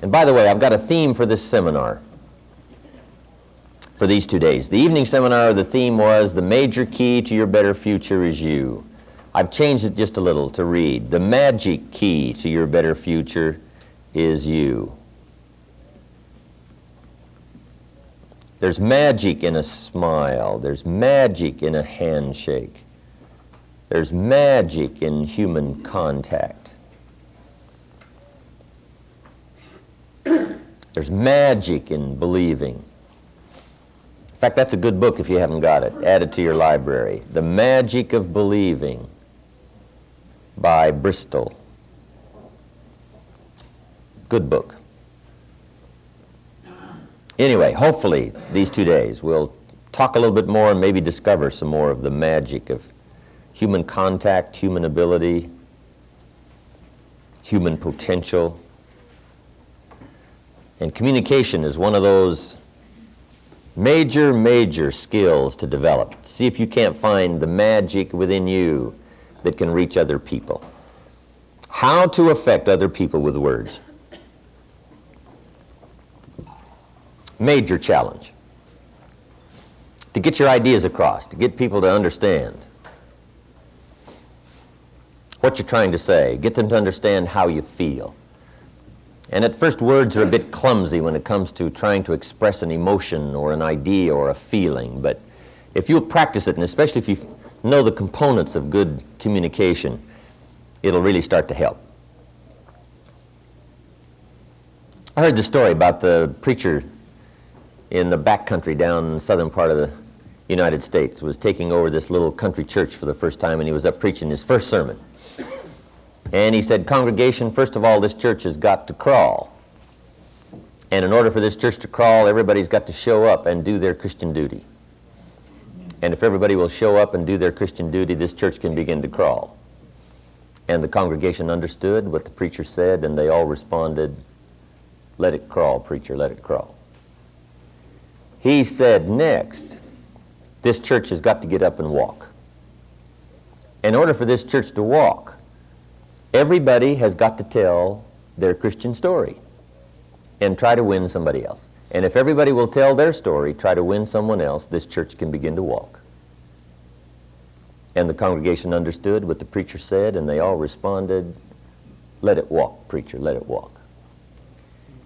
And by the way, I've got a theme for this seminar, for these 2 days. The evening seminar, the theme was, the major key to your better future is you. I've changed it just a little to read, the magic key to your better future is you. There's magic in a smile. There's magic in a handshake. There's magic in human contact. There's magic in believing. In fact, that's a good book if you haven't got it. Add it to your library. The Magic of Believing by Bristol. Good book. Anyway, hopefully these 2 days we'll talk a little bit more and maybe discover some more of the magic of human contact, human ability, human potential. And communication is one of those major skills to develop. See if you can't find the magic within you that can reach other people. How to affect other people with words. Major challenge. To get your ideas across, to get people to understand what you're trying to say, get them to understand how you feel. And at first, words are a bit clumsy when it comes to trying to express an emotion or an idea or a feeling, but if you'll practice it, and especially if you know the components of good communication, it'll really start to help. I heard the story about the preacher in the back country down in the southern part of the United States was taking over this little country church for the first time, and he was up preaching his first sermon. And he said, congregation, first of all, this church has got to crawl. And in order for this church to crawl, everybody's got to show up and do their Christian duty. And if everybody will show up and do their Christian duty, this church can begin to crawl. And the congregation understood what the preacher said, and they all responded, let it crawl, preacher, let it crawl. He said, next, this church has got to get up and walk. In order for this church to walk, everybody has got to tell their Christian story and try to win somebody else. And if everybody will tell their story, try to win someone else, this church can begin to walk. And the congregation understood what the preacher said, and they all responded, let it walk, preacher, let it walk.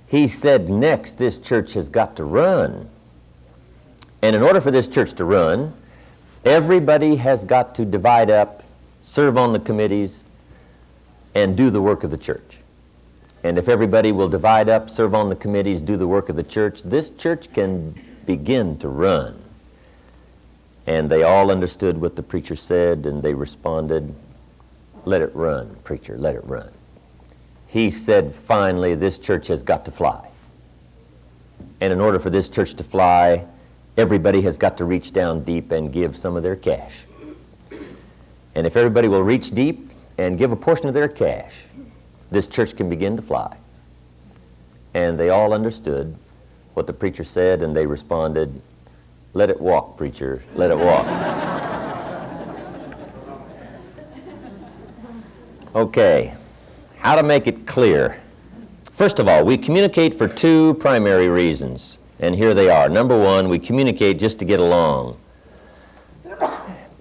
He said, next, this church has got to run. And in order for this church to run, everybody has got to divide up, serve on the committees, and do the work of the church. And if everybody will divide up, serve on the committees, do the work of the church, this church can begin to run. And they all understood what the preacher said, and they responded, let it run, preacher, let it run. He said, finally, this church has got to fly. And in order for this church to fly, everybody has got to reach down deep and give some of their cash. And if everybody will reach deep and give a portion of their cash, this church can begin to fly. And they all understood what the preacher said, and they responded, let it walk, preacher, let it walk. Okay, how to make it clear. First of all, we communicate for two primary reasons, and here they are. Number one, we communicate just to get along.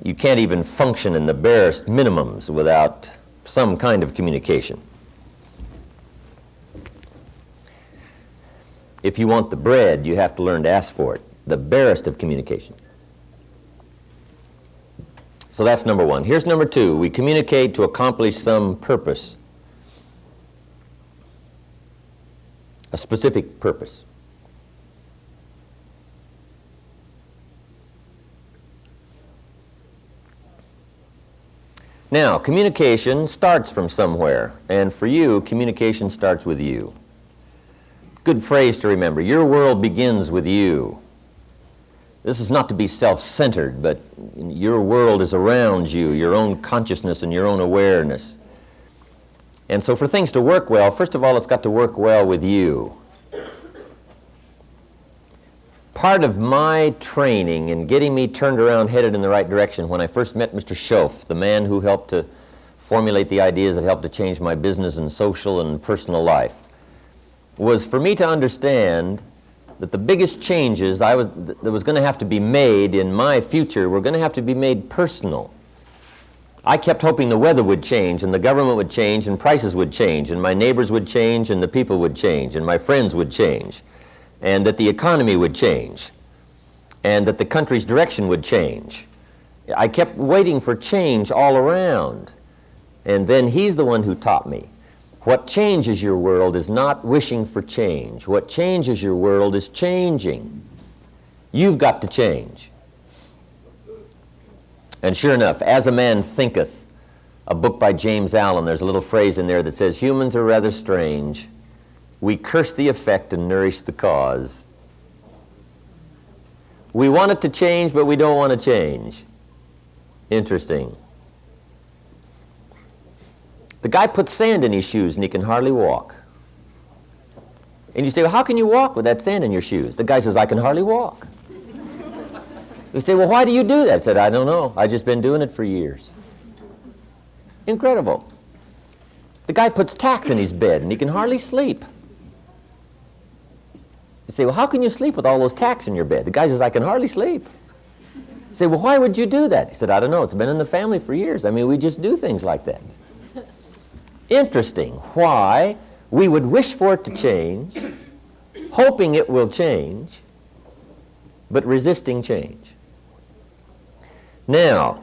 You can't even function in the barest minimums without some kind of communication. If you want the bread, you have to learn to ask for it, the barest of communication. So that's number one. Here's number two. We communicate to accomplish some purpose, a specific purpose. Now, communication starts from somewhere, and for you, communication starts with you. Good phrase to remember. Your world begins with you. This is not to be self-centered, but your world is around you, your own consciousness and your own awareness. And so for things to work well, first of all, it's got to work well with you. Part of my training in getting me turned around, headed in the right direction, when I first met Mr. Schoaf, the man who helped to formulate the ideas that helped to change my business and social and personal life, was for me to understand that the biggest changes that was going to have to be made in my future were going to have to be made personal. I kept hoping the weather would change, and the government would change, and prices would change, and my neighbors would change, and the people would change, and my friends would change, and that the economy would change, and that the country's direction would change. I kept waiting for change all around. And then he's the one who taught me. What changes your world is not wishing for change. What changes your world is changing. You've got to change. And sure enough, As a Man Thinketh, a book by James Allen, there's a little phrase in there that says, humans are rather strange. We curse the effect and nourish the cause. We want it to change, but we don't want to change. Interesting. The guy puts sand in his shoes and he can hardly walk. And you say, well, how can you walk with that sand in your shoes? The guy says, I can hardly walk. You say, well, why do you do that? I said, I don't know. I've just been doing it for years. Incredible. The guy puts tacks in his bed and he can hardly sleep. You say, well, how can you sleep with all those tacks in your bed? The guy says, I can hardly sleep. You say, well, why would you do that? He said, I don't know. It's been in the family for years. I mean, we just do things like that. Interesting why we would wish for it to change, hoping it will change, but resisting change. Now,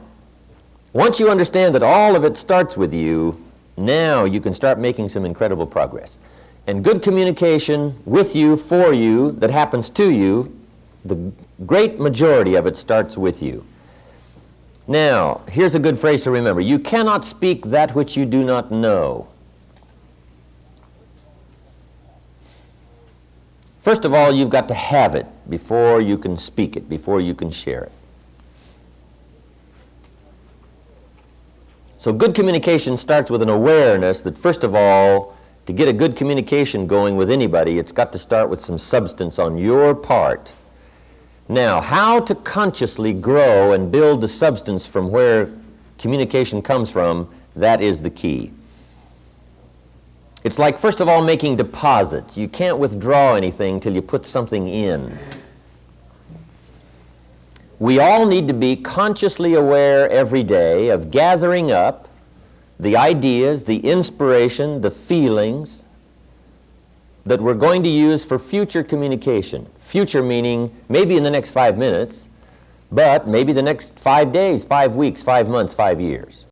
once you understand that all of it starts with you, now you can start making some incredible progress. And good communication with you, for you, that happens to you, the great majority of it starts with you. Now, here's a good phrase to remember. You cannot speak that which you do not know. First of all, you've got to have it before you can speak it, before you can share it. So good communication starts with an awareness that, first of all, to get a good communication going with anybody, it's got to start with some substance on your part. Now, how to consciously grow and build the substance from where communication comes from, that is the key. It's like, first of all, making deposits. You can't withdraw anything till you put something in. We all need to be consciously aware every day of gathering up the ideas, the inspiration, the feelings that we're going to use for future communication. Future meaning maybe in the next 5 minutes, but maybe the next 5 days, 5 weeks, 5 months, 5 years.